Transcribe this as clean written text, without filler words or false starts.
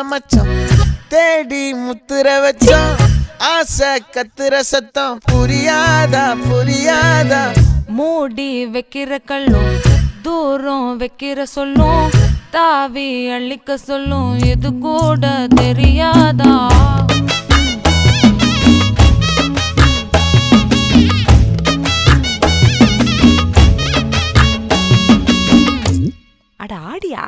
மச்சம் தேடி முத்துற வச்சோம் ஆசை கத்துற சத்தம் புரியாதா புரியாதா மூடி வைக்கிற கல்லும் தூரம் வைக்கிற சொல்லும் தாவி அள்ளிக்க சொல்லும் இது கூட தெரியாதா அட ஆடியா